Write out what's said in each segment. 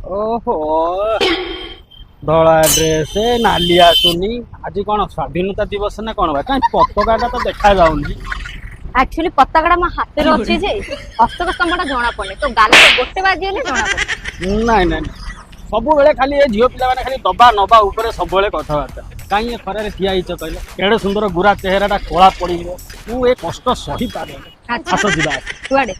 ओहो धला ड्रेस नाली आसुनी आज कौन स्वाधीनता दिवस ना कौन बा कहीं पताका तो देखा जाऊनी एक्चुअली पताकाटा मो हाथ में अच्छी जे अशोक स्तंभटा जना पड़े तो गाल गोटे बाजी हेले जना पड़े नाଇଁ ନାଇଁ सब बेले खाली ये झील पिला खाली दबा नबा ऊपर सब कथबार्ता कहीं खरारे ठिया ହେଇଛ कहले केड़े सुंदर गुरा चेहराटा कला पड़ो मु ए कष्ट सही पारे हाथ जीवा कुआडे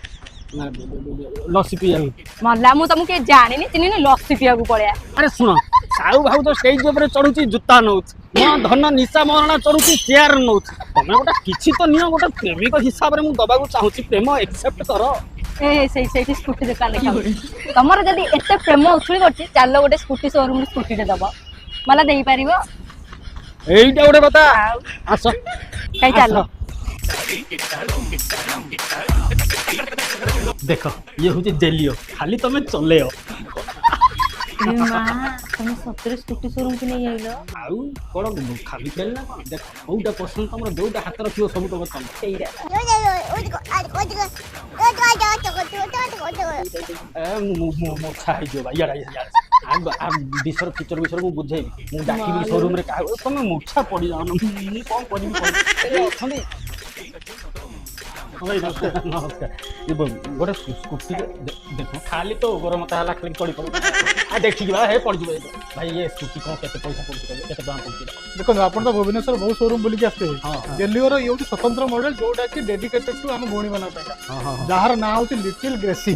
लस्सी पिया मल्ला मु तुमके जानिनी चिन्हिनी लस्सी पिया को पड़े अरे सुन साहू भाऊ तो स्टेज ऊपर चढ़ुची जूता नौच मो धन निशा मरणा चढ़ुची चेयर नौच तमे गोटा किछि तो नियो गोटा प्रेमिक हिसाब रे मु दबा को चाहूची प्रेम एक्सेप्ट करो ए सही स्कूटी दुकान देखा तमर जदी एते प्रेम उछुली करछि चालो गोटे स्कूटी शोरूम रे स्कूटी दे दबो मला देई परिबो एइटा गोटे कथा आस कई चालो देख ये हूँ जेलियो खाली तमे चले तुम सतरे स्कूटी शोरूम के नहीं आइलो आउ कोन खाली खेल ना कोन देख कोउटा पसंद तमरो दोटा हाथ रखियो सब तो बतम एइरा ए मु छाई जो भाई यार आग बिसर फीचर बिसर मु बुझेबी मु डाकिबी शोरूम रे का तमे मूर्छा पड़ी जाओ मु कोन करबी अछनी नमस्कार ये गोटे स्कूटी देखो खाली तो गरम ताला खाली चढ़ी पड़ देखी हे पड़ जाए भाई ये स्कूटी कौन केते पैसा पड़ुची केते दाम पड़ुची देखो आपण तो भुवनेश्वर बहुत शोरूम बुली के आस्ते हैं जेलिओर ये होती स्वतंत्र मॉडल जोटा कि डेडिकेटेड टू हम भोणी बना पाएगा जहार ना होती लिटिल ग्रेसी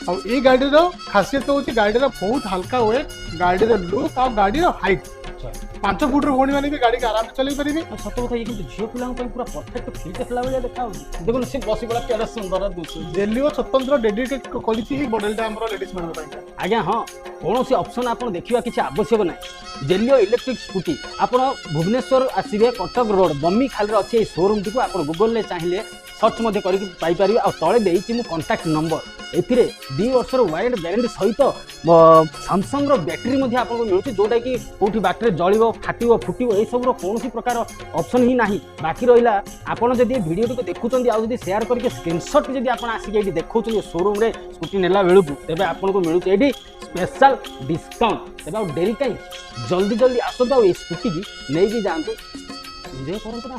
और ये गाड़ी रो खासियत होती गाड़ी रो बहुत हल्का वेट गाड़ी रो लुक और गाड़ी रो हाइट 5 फुट भोणी माने भी गाड़ी के आराम से चलाई परिबे सत कथा ये किंतु झियो पिलांग पे पूरा परफेक्ट फिट देखला बेले देखा देखो से बसी बड़ा केड़ा सुंदर दुसु जेलिओ स्वतंत्र डेडिकेट क्वालिटी ही मॉडलटा हमरो लेडीज मन पाएगा आज्ञा हां कौन ऑप्शन आपन देखिवा किछि आवश्यक नै जेलिओ इलेक्ट्रिक स्कूटी आपन भुवनेश्वर आसीबे कटक रोड बम्मी खाली रे अछि शोरूम टिको आपन गूगल ले चाहिए सर्च मध्य करी पाई परिबे आ तळे देइछि मु कांटेक्ट नंबर एथिरे 2 वर्षर वारंटी ग्यारंटी सहित सैमसंग रो बैटरी मध्य आपन मिलुछि जोटा कि कोठी बैटरी जळिबो फाटिबो फुटिबो ए सब रो कोनोसी प्रकार ऑप्शन ही नाही बाकी रहिला आपन जदी वीडियो टिको देखुचंदी आ जदी शेयर करके स्क्रीनशॉट जदी आपन आसी के देखुचंदी शोरूम रे स्कूटी नेला बेलु तेबे आपन को मिलुछि एडी स्पेशल डिस्काउंट तेबे डेरी काई जल्दी आसो ए स्कूटी की नै कि जानतु एन्जॉय करत ना।